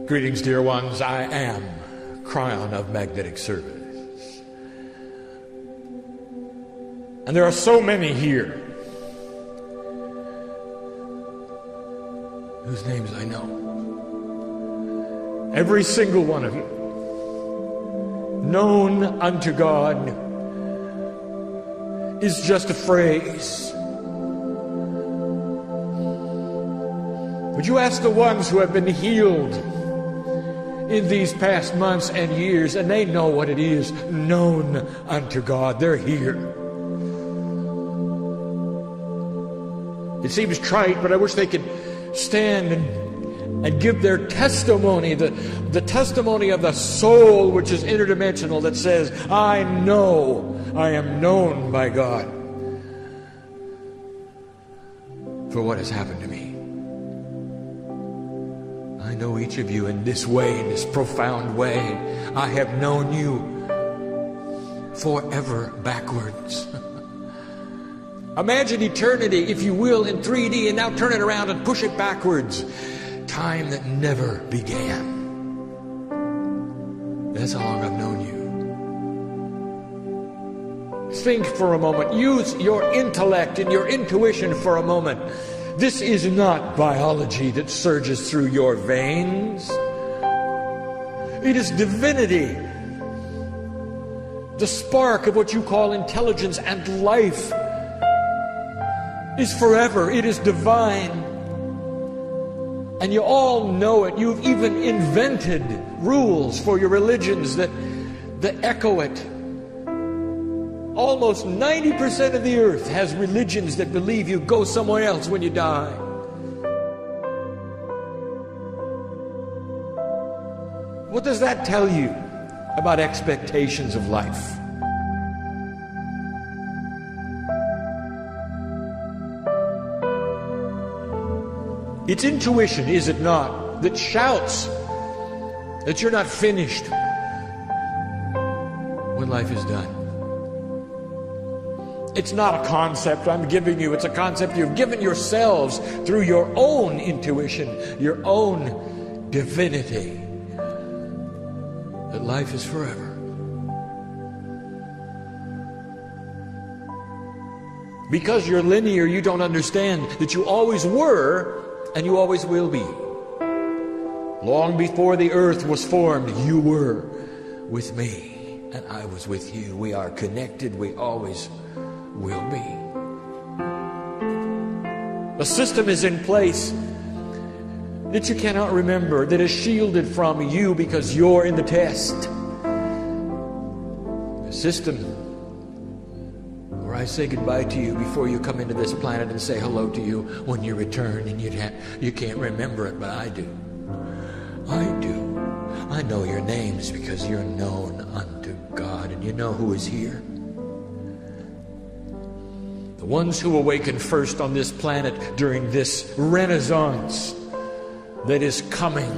Greetings, dear ones. I am KRYON of Magnetic Service. And there are so many here whose names I know. Every single one of you, known unto God, is just a phrase. Would you ask the ones who have been healed in these past months and years, and they know what it is, known unto God. They're here. It seems trite, but I wish they could stand and give their testimony, the testimony of the soul, which is interdimensional, that says, I know I am known by God for what has happened to me. I know each of you in this way, in this profound way. I have known you forever backwards. Imagine eternity, if you will, in 3D, and now turn it around and push it backwards. Time that never began. That's how long I've known you. Think for a moment. Use your intellect and your intuition for a moment. This is not biology that surges through your veins. It is divinity. The spark of what you call intelligence and life is forever. It is divine. And you all know it. You've even invented rules for your religions that echo it. Almost 90% of the earth has religions that believe you go somewhere else when you die. What does that tell you about expectations of life? It's intuition, is it not, that shouts that you're not finished when life is done. It's not a concept I'm giving you. It's a concept you've given yourselves through your own intuition, your own divinity, that life is forever. Because you're linear, you don't understand that you always were and you always will be. Long before the earth was formed, you were with me and I was with you. We are connected. We always will be. A system is in place that you cannot remember, that is shielded from you because you're in the test. A system where I say goodbye to you before you come into this planet and say hello to you when you return, and you can't remember it, but I do. I do. I know your names because you're known unto God, and you know who is here. The ones who awaken first on this planet during this renaissance that is coming.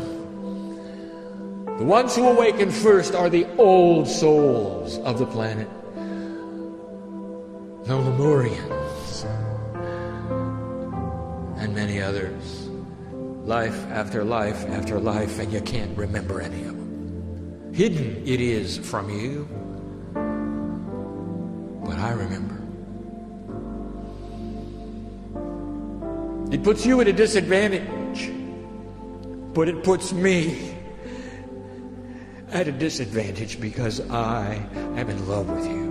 The ones who awaken first are the old souls of the planet. The Lemurians and many others. Life after life after life, and you can't remember any of them. Hidden it is from you, but I remember. It puts you at a disadvantage, but it puts me at a disadvantage because I am in love with you.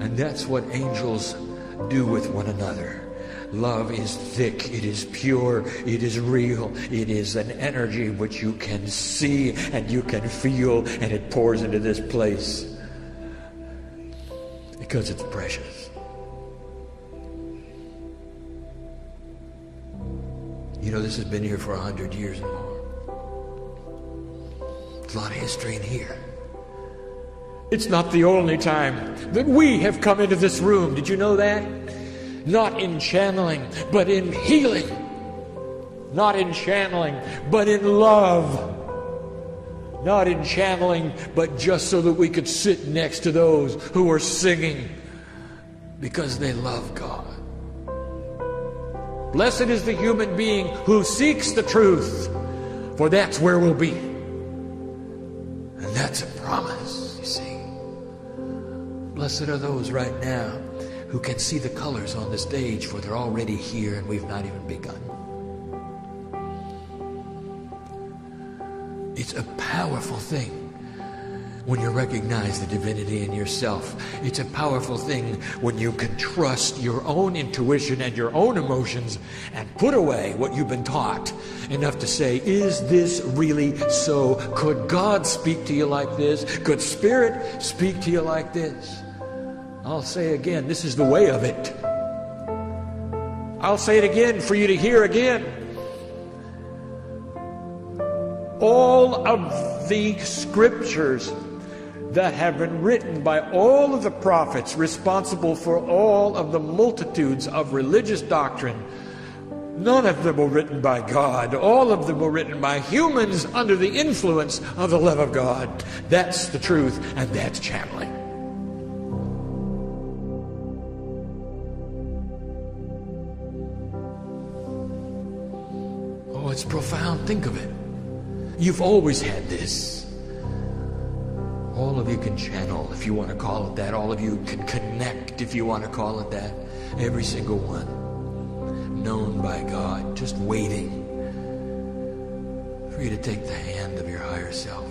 And that's what angels do with one another. Love is thick, it is pure, it is real, it is an energy which you can see and you can feel, and it pours into this place because it's precious. You know, this has been here for 100 years and more. There's a lot of history in here. It's not the only time that we have come into this room. Did you know that? Not in channeling, but in healing. Not in channeling, but in love. Not in channeling, but just so that we could sit next to those who are singing because they love God. Blessed is the human being who seeks the truth, For that's where we'll be. And that's a promise, you see. Blessed are those right now who can see the colors on the stage, for they're already here and we've not even begun. It's a powerful thing when you recognize the divinity in yourself. It's a powerful thing when you can trust your own intuition and your own emotions and put away what you've been taught enough to say, is this really so? Could God speak to you like this? Could Spirit speak to you like this? I'll say again, this is the way of it. I'll say it again for you to hear again. All of the scriptures that have been written by all of the prophets responsible for all of the multitudes of religious doctrine, none of them were written by God. All of them were written by humans under the influence of the love of God. That's the truth, and that's channeling. Oh, it's profound. Think of it. You've always had this. All of you can channel, if you want to call it that. All of you can connect, if you want to call it that. Every single one. Known by God. Just waiting for you to take the hand of your higher self.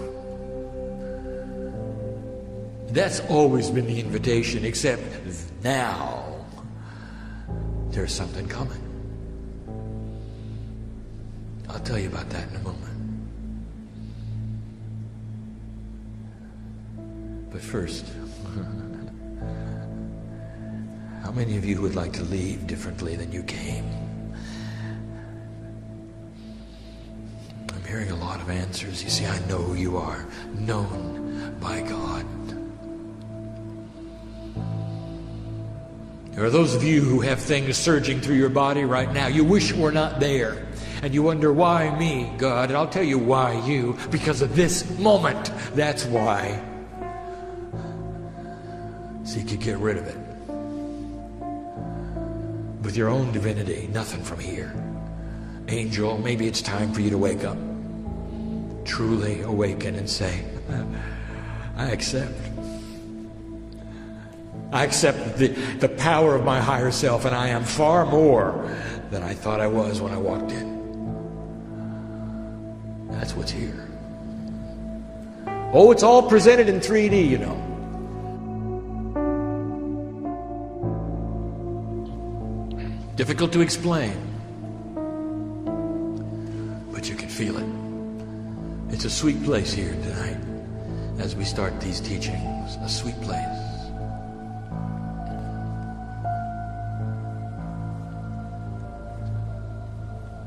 That's always been the invitation, except now there's something coming. I'll tell you about that in a moment. But first, how many of you would like to leave differently than you came? I'm hearing a lot of answers. You see, I know who you are, known by God. There are those of you who have things surging through your body right now. You wish it were not there. And you wonder, why me, God? And I'll tell you why you. Because of this moment. That's why. So you could get rid of it. With your own divinity, nothing from here. Angel, maybe it's time for you to wake up. Truly awaken and say, I accept. I accept the power of my higher self, and I am far more than I thought I was when I walked in. That's what's here. Oh, it's all presented in 3D, you know. Difficult to explain, but you can feel it. It's a sweet place here tonight as we start these teachings. A sweet place.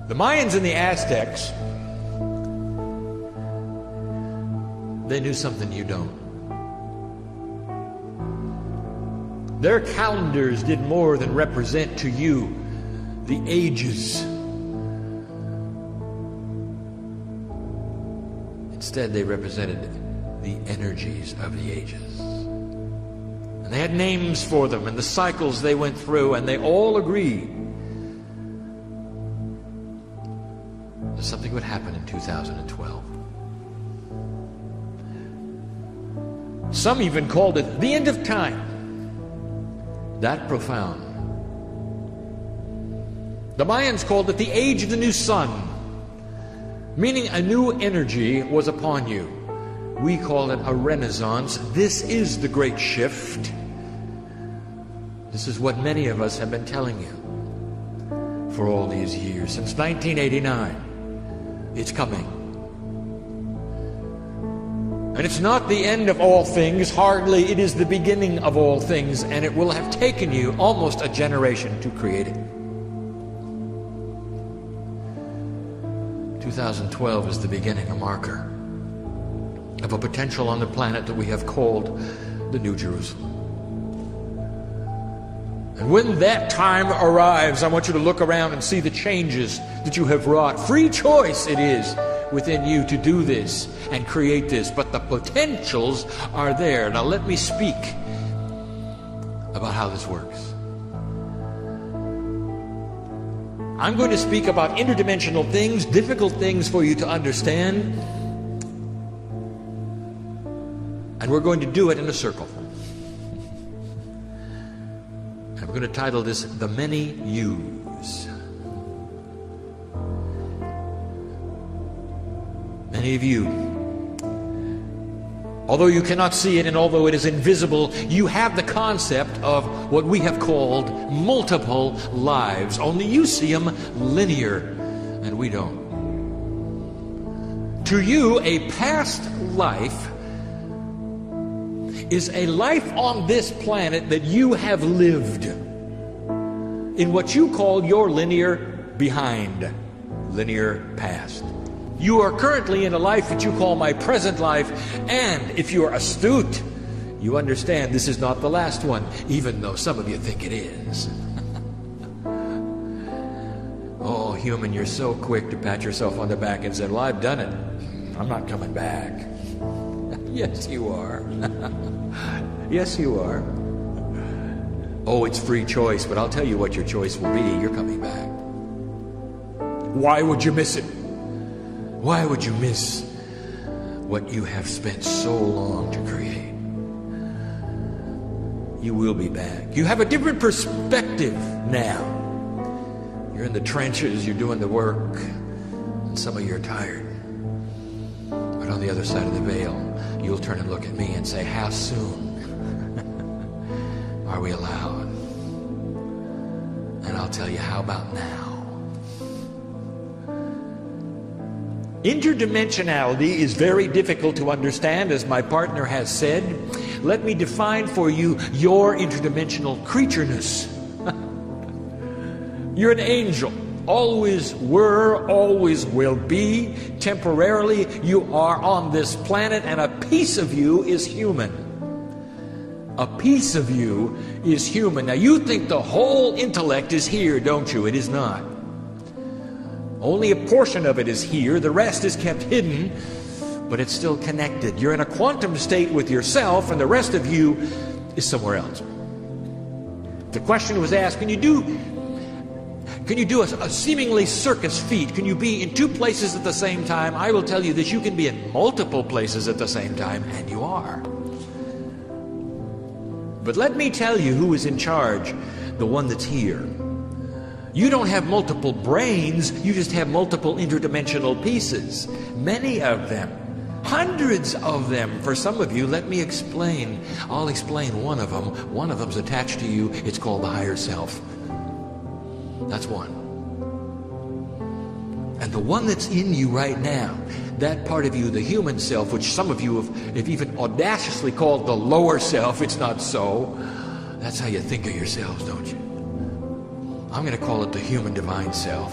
The Mayans and the Aztecs, they knew something you don't. Their calendars did more than represent to you the ages. Instead, they represented the energies of the ages. And they had names for them and the cycles they went through, and they all agreed that something would happen in 2012. Some even called it the end of time. That profound. The Mayans called it the age of the new sun, meaning a new energy was upon you. We call it a renaissance. This is the great shift. This is what many of us have been telling you for all these years, since 1989. It's coming. And it's not the end of all things, hardly. It is the beginning of all things, and it will have taken you almost a generation to create it. 2012 is the beginning, a marker of a potential on the planet that we have called the New Jerusalem. And when that time arrives, I want you to look around and see the changes that you have wrought. Free choice it is within you to do this and create this, but the potentials are there. Now let me speak about how this works. I'm going to speak about interdimensional things, difficult things for you to understand. And we're going to do it in a circle. I'm going to title this, The Many Yous. Many of you, although you cannot see it and although it is invisible, you have the concept of what we have called multiple lives. Only you see them linear, and we don't. To you, a past life is a life on this planet that you have lived in what you call your linear behind, linear past. You are currently in a life that you call my present life, and if you are astute, you understand this is not the last one, even though some of you think it is. Oh, human, you're so quick to pat yourself on the back and say, well, I've done it. I'm not coming back. Yes, you are. Yes, you are. Oh, it's free choice, but I'll tell you what your choice will be. You're coming back. Why would you miss it? Why would you miss what you have spent so long to create? You will be back. You have a different perspective now. You're in the trenches, you're doing the work, and some of you are tired. But on the other side of the veil, you'll turn and look at me and say, how soon are we allowed? And I'll tell you, how about now? Interdimensionality is very difficult to understand, as my partner has said. Let me define for you your interdimensional creatureness. You're an angel. Always were, always will be. Temporarily, you are on this planet, and a piece of you is human. A piece of you is human. Now, you think the whole intellect is here, don't you? It is not. Only a portion of it is here. The rest is kept hidden, but it's still connected. You're in a quantum state with yourself, and the rest of you is somewhere else. The question was asked, can you do a seemingly circus feat? Can you be in two places at the same time? I will tell you this, you can be in multiple places at the same time, and you are. But let me tell you who is in charge, the one that's here. You don't have multiple brains, you just have multiple interdimensional pieces. Many of them, hundreds of them. For some of you, let me explain. I'll explain one of them. One of them's attached to you. It's called the higher self. That's one. And the one that's in you right now, that part of you, the human self, which some of you have even audaciously called the lower self, it's not so. That's how you think of yourselves, don't you? I'm going to call it the human divine self.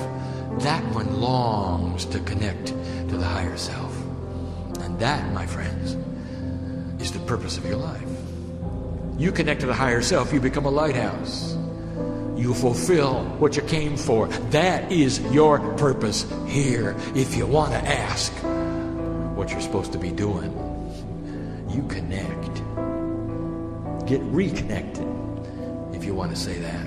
That one longs to connect to the higher self. And that, my friends, is the purpose of your life. You connect to the higher self, you become a lighthouse. You fulfill what you came for. That is your purpose here. If you want to ask what you're supposed to be doing, you connect. Get reconnected, if you want to say that.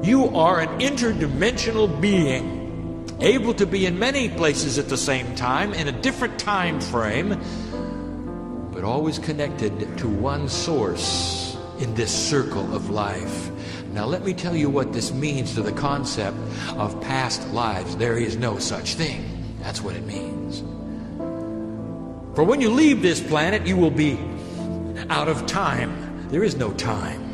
You are an interdimensional being, able to be in many places at the same time, in a different time frame, but always connected to one source in this circle of life. Now let me tell you what this means to the concept of past lives. There is no such thing. That's what it means. For when you leave this planet, you will be out of time. There is no time.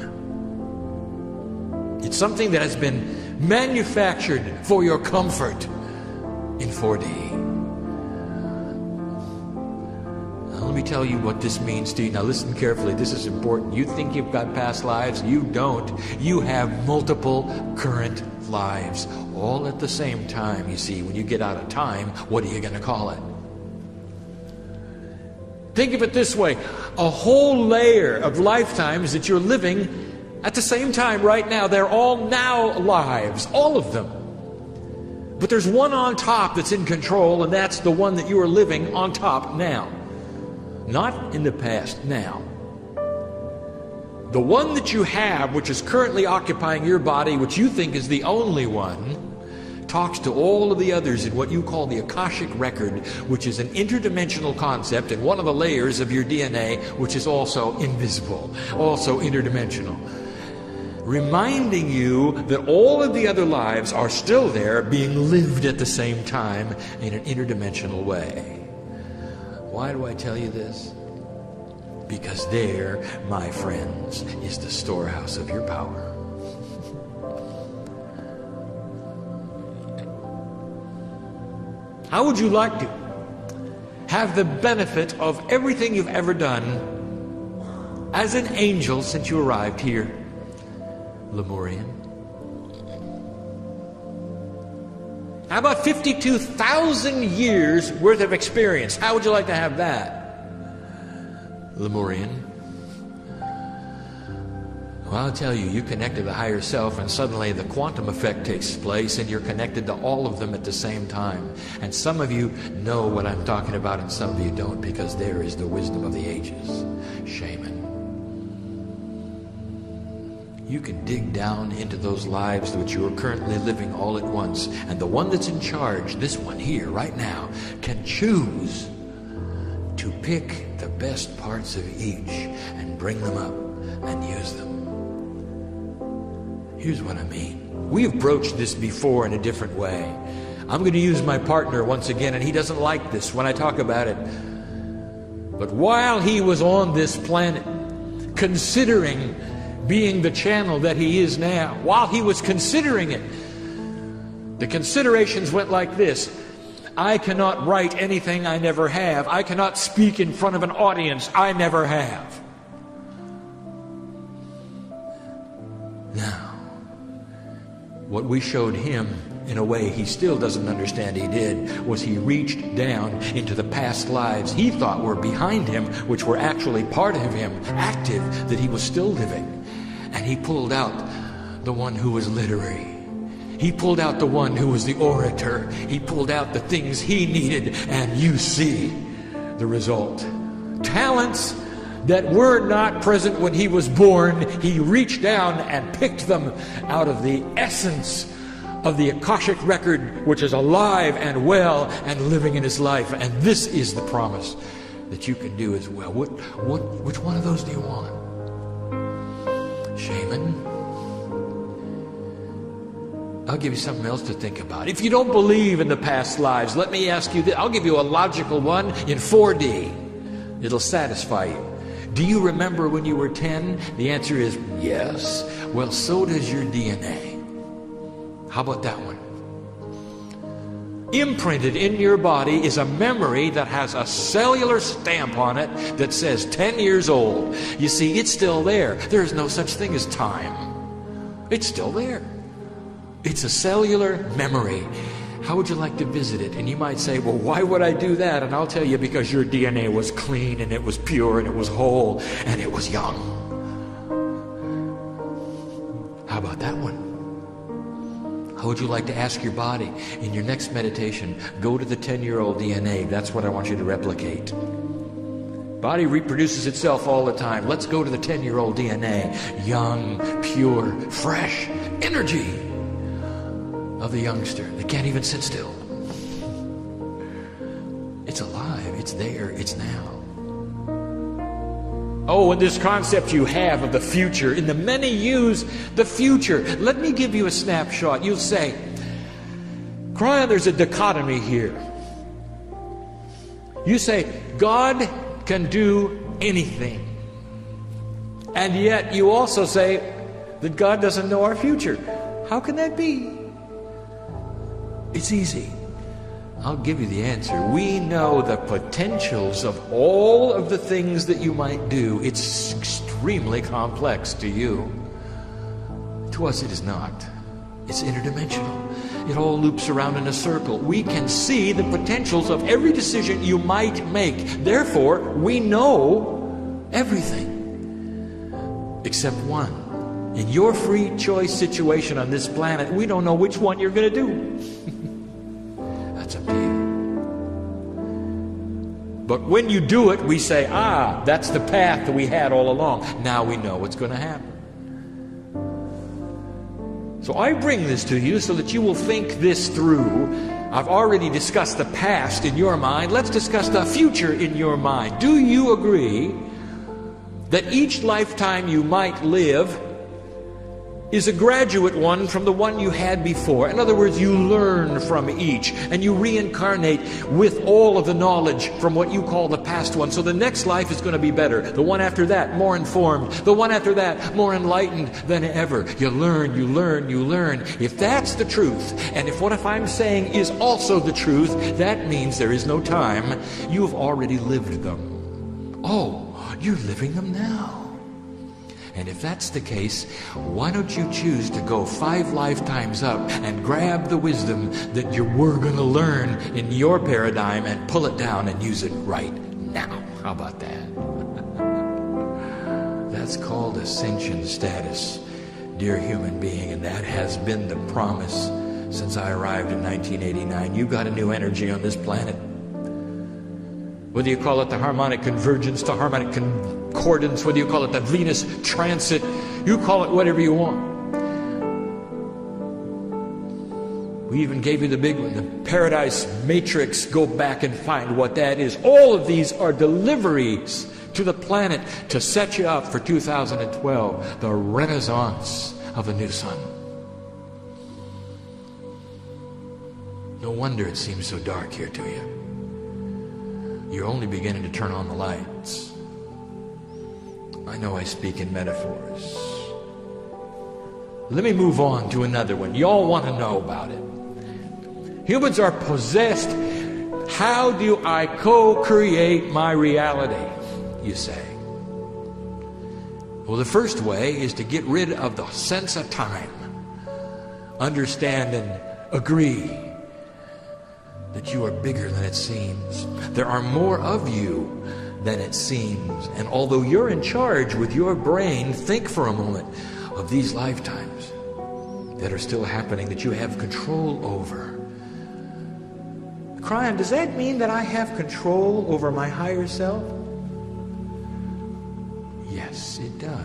It's something that has been manufactured for your comfort in 4D. Now, let me tell you what this means to you. Now listen carefully. This is important. You think you've got past lives. You don't. You have multiple current lives, all at the same time. You see, when you get out of time, what are you going to call it? Think of it this way. A whole layer of lifetimes that you're living at the same time right now. They're all now lives, all of them. But there's one on top that's in control, and that's the one that you are living on top now. Not in the past, now. The one that you have, which is currently occupying your body, which you think is the only one, talks to all of the others in what you call the Akashic record, which is an interdimensional concept and one of the layers of your DNA, which is also invisible, also interdimensional. Reminding you that all of the other lives are still there, being lived at the same time in an interdimensional way. Why do I tell you this? Because there, my friends, is the storehouse of your power. How would you like to have the benefit of everything you've ever done as an angel since you arrived here, Lemurian? How about 52,000 years worth of experience? How would you like to have that, Lemurian? Well, I'll tell you, you connect to the higher self and suddenly the quantum effect takes place and you're connected to all of them at the same time. And some of you know what I'm talking about and some of you don't, because there is the wisdom of the ages. Shaman. You can dig down into those lives which you are currently living all at once. And the one that's in charge, this one here, right now, can choose to pick the best parts of each and bring them up and use them. Here's what I mean. We have broached this before in a different way. I'm going to use my partner once again, and he doesn't like this when I talk about it. But while he was on this planet, considering being the channel that he is now, while he was considering it, the considerations went like this. I cannot write anything I never have. I cannot speak in front of an audience I never have. Now, what we showed him, in a way he still doesn't understand he did, was he reached down into the past lives he thought were behind him, which were actually part of him, active, that he was still living. And he pulled out the one who was literary. He pulled out the one who was the orator. He pulled out the things he needed, and you see the result. Talents that were not present when he was born, he reached down and picked them out of the essence of the Akashic record, which is alive and well and living in his life. And this is the promise that you can do as well. Which one of those do you want? Shaman? I'll give you something else to think about. If you don't believe in the past lives, let me ask you this. I'll give you a logical one in 4D. It'll satisfy you. Do you remember when you were 10? The answer is yes. Well, so does your DNA. How about that one? Imprinted in your body is a memory that has a cellular stamp on it that says 10 years old. You see, it's still there. There is no such thing as time. It's still there. It's a cellular memory. How would you like to visit it? And you might say, well, why would I do that? And I'll tell you, because your DNA was clean and it was pure and it was whole and it was young. How about that one? How would you like to ask your body in your next meditation, go to the 10-year-old DNA. That's what I want you to replicate. Body reproduces itself all the time. Let's go to the 10-year-old DNA. Young, pure, fresh energy of the youngster that can't even sit still. It's alive. It's there. It's now. Oh, and this concept you have of the future, and the many use the future. Let me give you a snapshot. You'll say, KRYON, there's a dichotomy here. You say, God can do anything. And yet you also say that God doesn't know our future. How can that be? It's easy. I'll give you the answer. We know the potentials of all of the things that you might do. It's extremely complex to you. To us, it is not. It's interdimensional. It all loops around in a circle. We can see the potentials of every decision you might make. Therefore, we know everything except one. In your free choice situation on this planet, we don't know which one you're going to do. That's up to you. But when you do it, we say, that's the path that we had all along. Now we know what's going to happen. So I bring this to you so that you will think this through. I've already discussed the past in your mind. Let's discuss the future in your mind. Do you agree that each lifetime you might live is a graduate one from the one you had before? In other words, you learn from each and you reincarnate with all of the knowledge from what you call the past one. So the next life is going to be better. The one after that, more informed. The one after that, more enlightened than ever. You learn, you learn, you learn. If that's the truth, and if what I'm saying is also the truth, that means there is no time. You've already lived them. Oh, you're living them now. And if that's the case, why don't you choose to go 5 lifetimes up and grab the wisdom that you were going to learn in your paradigm and pull it down and use it right now? How about that? That's called ascension status, dear human being, and that has been the promise since I arrived in 1989. You got a new energy on this planet. Whether you call it the harmonic convergence, the harmonic concordance, whether you call it the Venus transit, you call it whatever you want. We even gave you the big one, the Paradise Matrix. Go back and find what that is. All of these are deliveries to the planet to set you up for 2012, the renaissance of a new sun. No wonder it seems so dark here to you. You're only beginning to turn on the lights. I know I speak in metaphors. Let me move on to another one. Y'all want to know about it. Humans are possessed. How do I co-create my reality, you say? Well, the first way is to get rid of the sense of time. Understand and agree that you are bigger than it seems. There are more of you than it seems. And although you're in charge with your brain, think for a moment of these lifetimes that are still happening, that you have control over. KRYON, does that mean that I have control over my higher self? Yes, it does.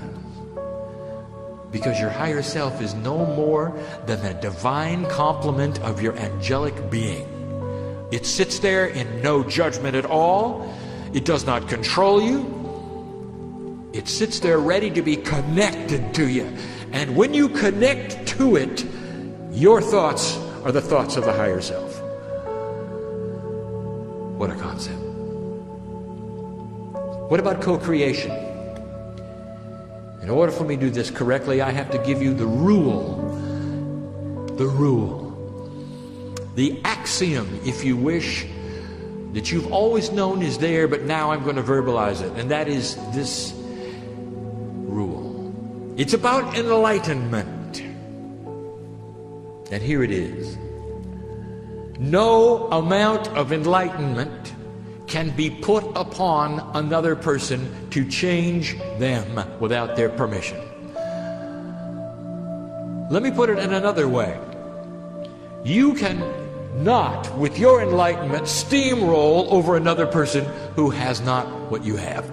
Because your higher self is no more than the divine complement of your angelic being. It sits there in no judgment at all. It does not control you. It sits there ready to be connected to you. And when you connect to it, your thoughts are the thoughts of the higher self. What a concept. What about co-creation? In order for me to do this correctly, I have to give you the rule. The rule. The axiom, if you wish, that you've always known is there, but now I'm going to verbalize it. And that is this rule. It's about enlightenment. And here it is. No amount of enlightenment can be put upon another person to change them without their permission. Let me put it in another way. You can not, with your enlightenment, steamroll over another person who has not what you have.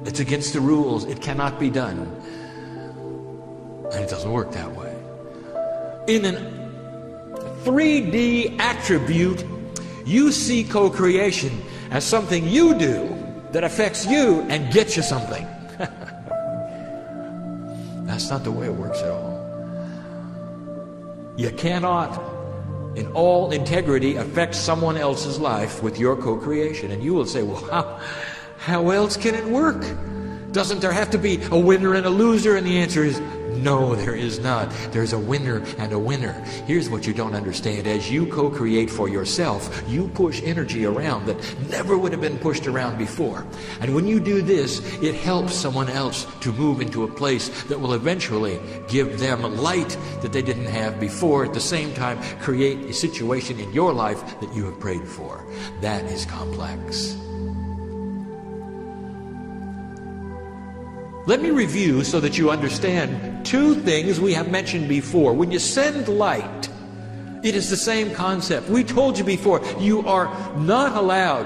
It's against the rules. It cannot be done. And it doesn't work that way. In a 3D attribute, you see co-creation as something you do that affects you and gets you something. That's not the way it works at all. You cannot, in all integrity, affect someone else's life with your co-creation. And you will say, well, how else can it work? Doesn't there have to be a winner and a loser? And the answer is, no, there is not. There's a winner and a winner. Here's what you don't understand. As you co-create for yourself, you push energy around that never would have been pushed around before. And when you do this, it helps someone else to move into a place that will eventually give them light that they didn't have before. At the same time, create a situation in your life that you have prayed for. That is complex. Let me review so that you understand two things we have mentioned before. When you send light, it is the same concept. We told you before, you are not allowed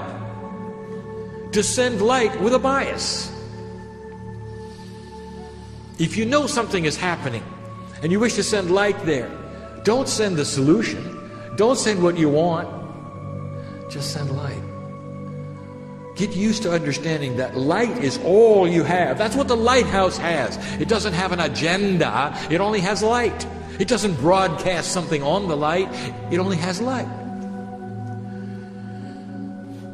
to send light with a bias. If you know something is happening and you wish to send light there, don't send the solution. Don't send what you want. Just send light. Get used to understanding that light is all you have. That's what the lighthouse has. It doesn't have an agenda. It only has light. It doesn't broadcast something on the light. It only has light.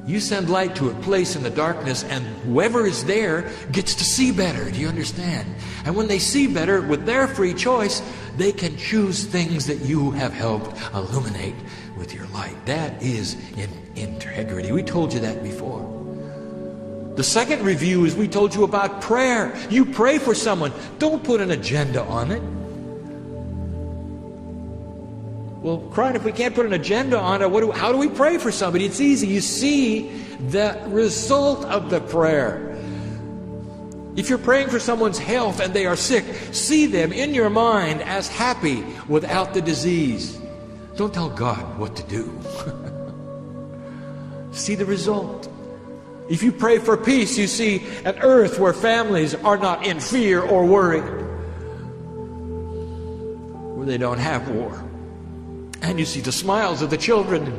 You send light to a place in the darkness, and whoever is there gets to see better. Do you understand? And when they see better, with their free choice, they can choose things that you have helped illuminate with your light. That is in integrity. We told you that before. The second review is we told you about prayer. You pray for someone. Don't put an agenda on it. Well, KRYON, if we can't put an agenda on it, how do we pray for somebody? It's easy. You see the result of the prayer. If you're praying for someone's health and they are sick, see them in your mind as happy without the disease. Don't tell God what to do. See the result. If you pray for peace, you see an earth where families are not in fear or worry, where they don't have war. And you see the smiles of the children.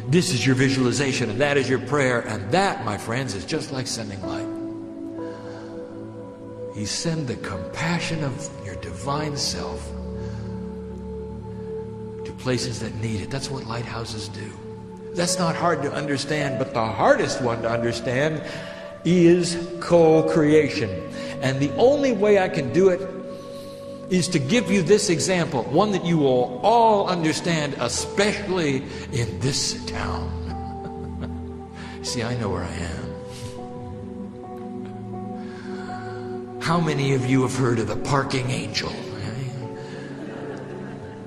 This is your visualization, and that is your prayer. And that, my friends, is just like sending light. You send the compassion of your divine self to places that need it. That's what lighthouses do. That's not hard to understand, but the hardest one to understand is co-creation. And the only way I can do it is to give you this example, one that you will all understand, especially in this town. See, I know where I am. How many of you have heard of the parking angel?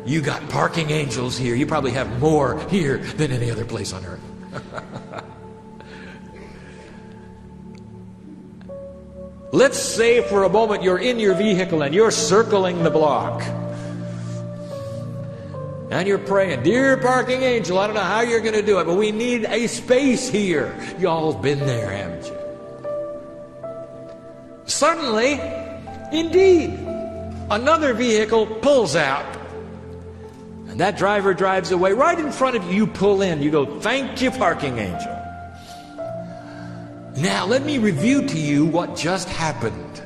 You got parking angels here. You probably have more here than any other place on earth. Let's say for a moment you're in your vehicle and you're circling the block. And you're praying, dear parking angel, I don't know how you're going to do it, but we need a space here. Y'all have been there, haven't you? Suddenly, indeed, another vehicle pulls out. And that driver drives away. Right in front of you, you pull in. You go, thank you, parking angel. Now, let me review to you what just happened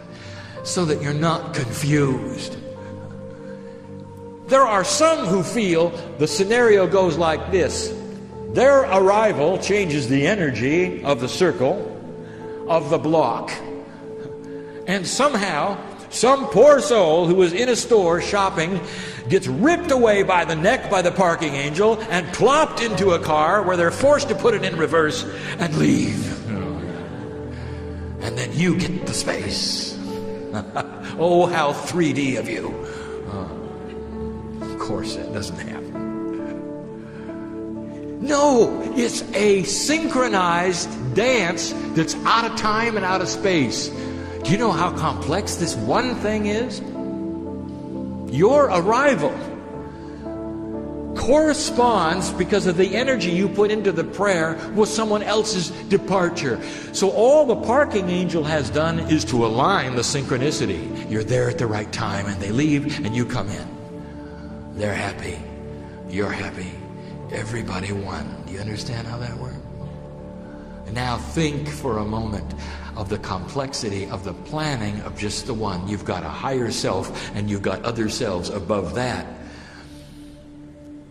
so that you're not confused. There are some who feel the scenario goes like this. Their arrival changes the energy of the circle, of the block. And somehow, some poor soul who was in a store shopping gets ripped away by the neck by the parking angel and plopped into a car where they're forced to put it in reverse and leave. And then you get the space. Oh, how 3D of you. Of course, that doesn't happen. No, it's a synchronized dance that's out of time and out of space. Do you know how complex this one thing is? Your arrival corresponds, because of the energy you put into the prayer, with someone else's departure. So all the parking angel has done is to align the synchronicity. You're there at the right time, and they leave, and you come in. They're happy. You're happy. Everybody won. Do you understand how that works? And now think for a moment of the complexity of the planning of just the one. You've got a higher self, and you've got other selves above that.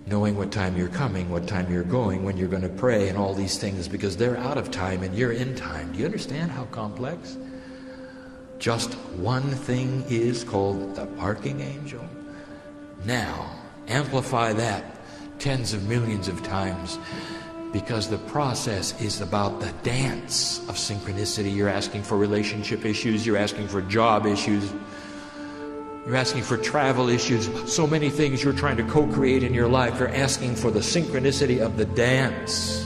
Knowing what time you're coming, what time you're going, when you're going to pray, and all these things, because they're out of time and you're in time. Do you understand how complex just one thing is called the parking angel? Now, amplify that tens of millions of times, because the process is about the dance of synchronicity. You're asking for relationship issues, you're asking for job issues, you're asking for travel issues, so many things you're trying to co-create in your life. You're asking for the synchronicity of the dance.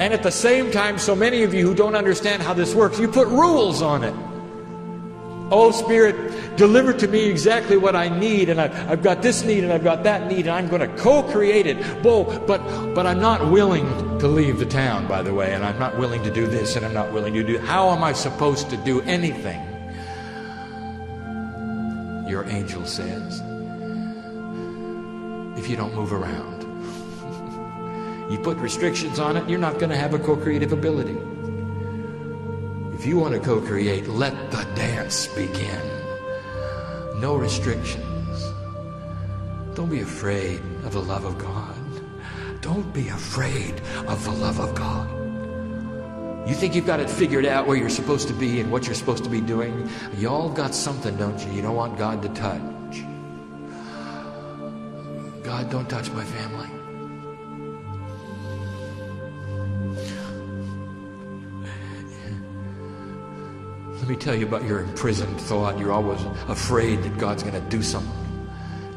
And at the same time, so many of you who don't understand how this works, you put rules on it. Oh, Spirit, deliver to me exactly what I need, and I've got this need, and I've got that need, and I'm going to co-create it. Whoa, but I'm not willing to leave the town, by the way, and I'm not willing to do this, and I'm not willing to do... How am I supposed to do anything? Your angel says, if you don't move around, you put restrictions on it, you're not going to have a co-creative ability. If you want to co-create, let the dance begin. No restrictions. Don't be afraid of the love of God. Don't be afraid of the love of God. You think you've got it figured out where you're supposed to be and what you're supposed to be doing? You all got something, don't you? You don't want God to touch. God, don't touch my family. Let me tell you about your imprisoned thought. You're always afraid that God's going to do something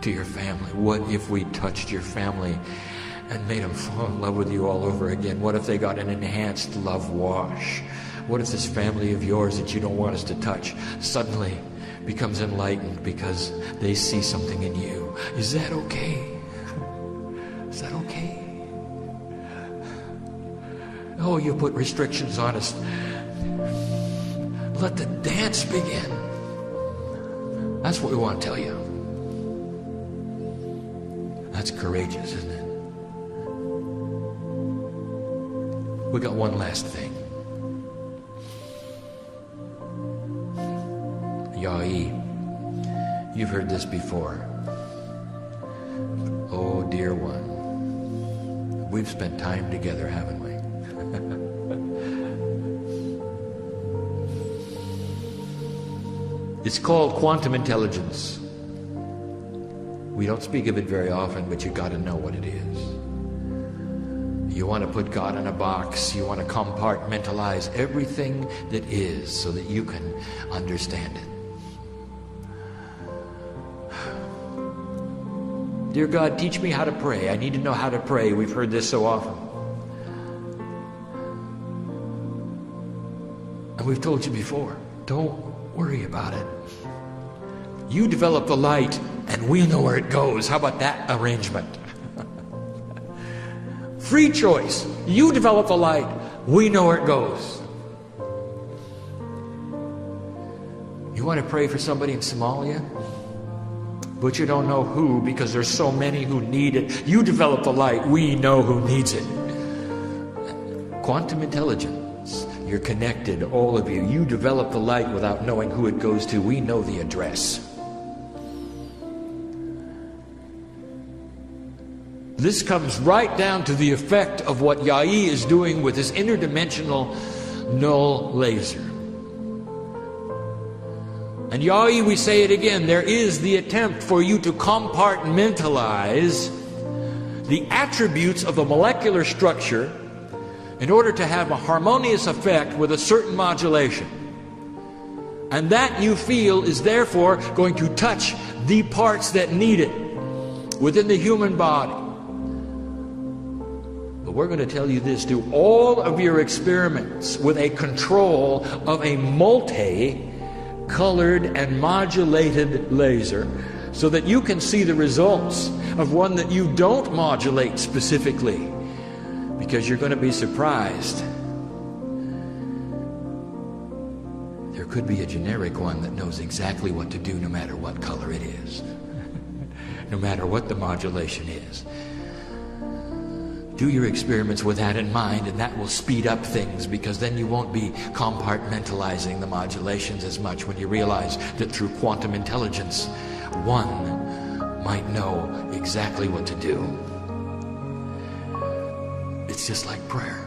to your family. What if we touched your family and made them fall in love with you all over again? What if they got an enhanced love wash? What if this family of yours that you don't want us to touch suddenly becomes enlightened because they see something in you? Is that okay? Is that okay? Oh, you put restrictions on us. Let the dance begin. That's what we want to tell you. That's courageous, isn't it? We got one last thing. Yai. You've heard this before. Oh, dear one. We've spent time together, haven't we? It's called quantum intelligence. We don't speak of it very often, but you got to know what it is. You want to put God in a box. You want to compartmentalize everything that is so that you can understand it. Dear God, teach me how to pray. I need to know how to pray. We've heard this so often. And we've told you before, don't worry about it. You develop the light and we know where it goes. How about that arrangement? Free choice. You develop the light. We know where it goes. You want to pray for somebody in Somalia? But you don't know who because there's so many who need it. You develop the light. We know who needs it. Quantum intelligence. You're connected, all of you. You develop the light without knowing who it goes to. We know the address. This comes right down to the effect of what Yai is doing with his interdimensional null laser. And Yai, we say it again, there is the attempt for you to compartmentalize the attributes of a molecular structure in order to have a harmonious effect with a certain modulation. And that you feel is therefore going to touch the parts that need it within the human body. But we're going to tell you this, do all of your experiments with a control of a multi-colored and modulated laser so that you can see the results of one that you don't modulate specifically. Because you're going to be surprised. There could be a generic one that knows exactly what to do no matter what color it is. No matter what the modulation is. Do your experiments with that in mind, and that will speed up things, because then you won't be compartmentalizing the modulations as much when you realize that through quantum intelligence, one might know exactly what to do. It's just like prayer.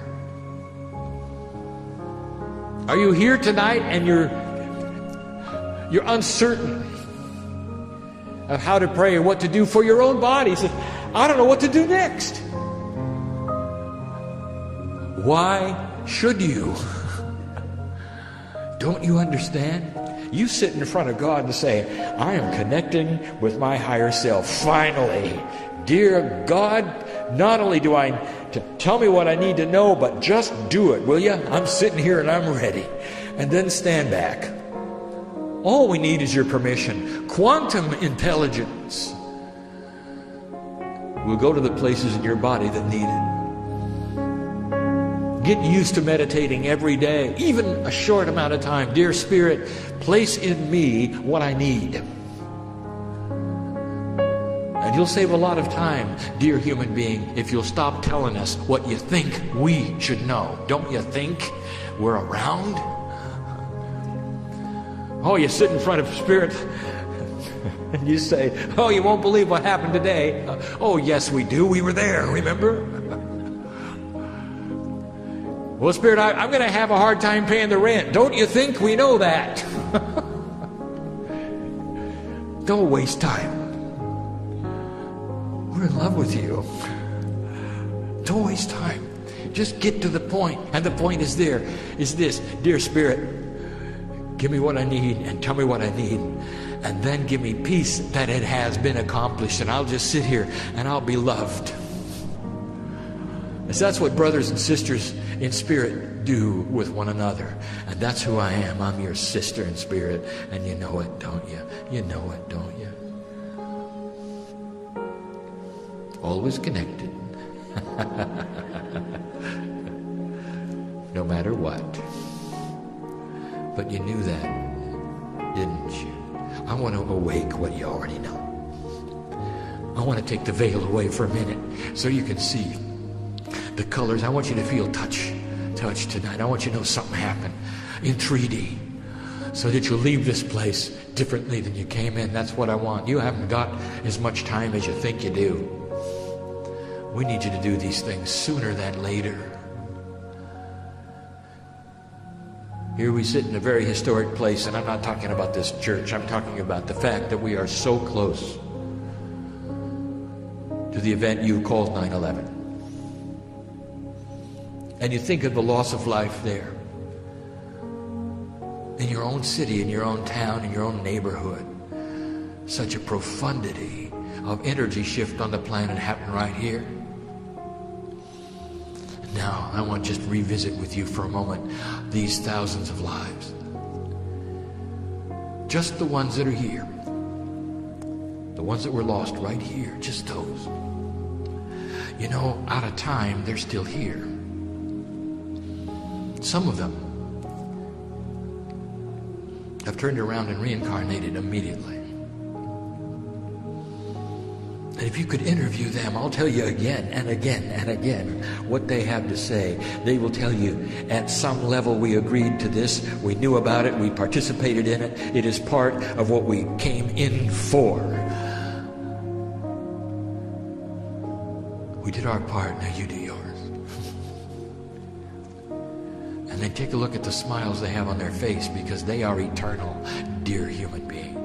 Are you here tonight and you're uncertain of how to pray or what to do for your own body? So, I don't know what to do next. Why should you? Don't you understand? You sit in front of God and say, I am connecting with my higher self. Finally, dear God, not only do I tell me what I need to know, but just do it, will you? I'm sitting here and I'm ready. And then stand back. All we need is your permission. Quantum intelligence will go to the places in your body that need it. Get used to meditating every day, even a short amount of time. Dear Spirit, place in me what I need. And you'll save a lot of time, dear human being, if you'll stop telling us what you think we should know. Don't you think we're around? Oh, you sit in front of Spirit and you say, oh, you won't believe what happened today. Oh, yes, we do. We were there, remember? Well, Spirit, I'm going to have a hard time paying the rent. Don't you think we know that? Don't waste time. We're in love with you. Don't waste time. Just get to the point. And the point is this. Dear Spirit, give me what I need and tell me what I need. And then give me peace that it has been accomplished. And I'll just sit here and I'll be loved. That's what brothers and sisters in spirit do with one another. And that's who I am. I'm your sister in spirit. And you know it, don't you? You know it, don't you? Always connected. No matter what. But you knew that, didn't you? I want to awake what you already know. I want to take the veil away for a minute so you can see the colors. I want you to feel touch tonight. I want you to know something happened in 3D so that you'll leave this place differently than you came in. That's what I want. You haven't got as much time as you think you do. We need you to do these things sooner than later. Here we sit in a very historic place, and I'm not talking about this church. I'm talking about the fact that we are so close to the event you called 9/11. And you think of the loss of life there. In your own city, in your own town, in your own neighborhood. Such a profundity of energy shift on the planet happened right here. Now, I want to just revisit with you for a moment these thousands of lives. Just the ones that are here. The ones that were lost right here. Just those. You know, out of time, they're still here. Some of them have turned around and reincarnated immediately. And if you could interview them, I'll tell you again and again and again what they have to say. They will tell you, at some level we agreed to this, we knew about it, we participated in it, it is part of what we came in for. We did our part, now you do yours. And then take a look at the smiles they have on their face, because they are eternal, dear human being.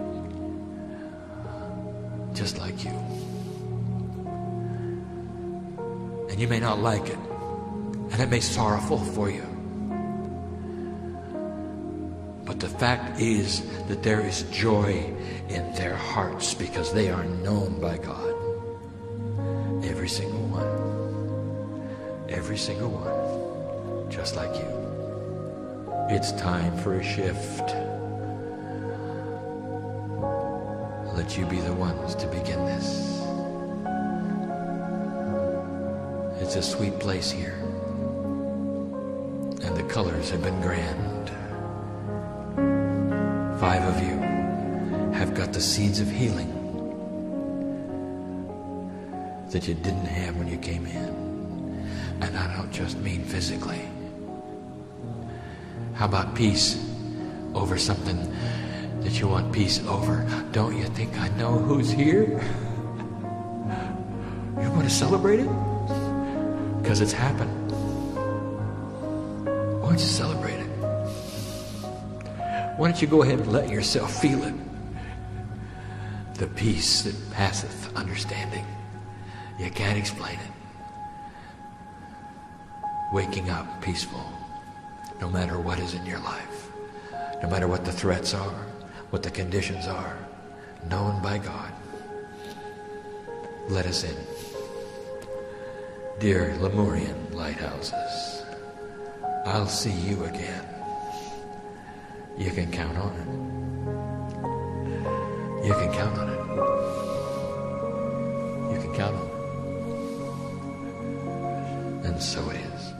Just like you. And you may not like it, and it may be sorrowful for you. But the fact is that there is joy in their hearts because they are known by God. Every single one. Every single one. Just like you. It's time for a shift. Let you be the ones to begin this. It's a sweet place here. And the colors have been grand. 5 of you have got the seeds of healing that you didn't have when you came in. And I don't just mean physically. How about peace over something that you want peace over? Don't you think I know who's here? You want to celebrate it? Because it's happened. Why don't you celebrate it? Why don't you go ahead and let yourself feel it? The peace that passeth understanding. You can't explain it. Waking up peaceful, no matter what is in your life, no matter what the threats are, what the conditions are, known by God. Let us in. Dear Lemurian lighthouses, I'll see you again. You can count on it. You can count on it. You can count on it. And so it is.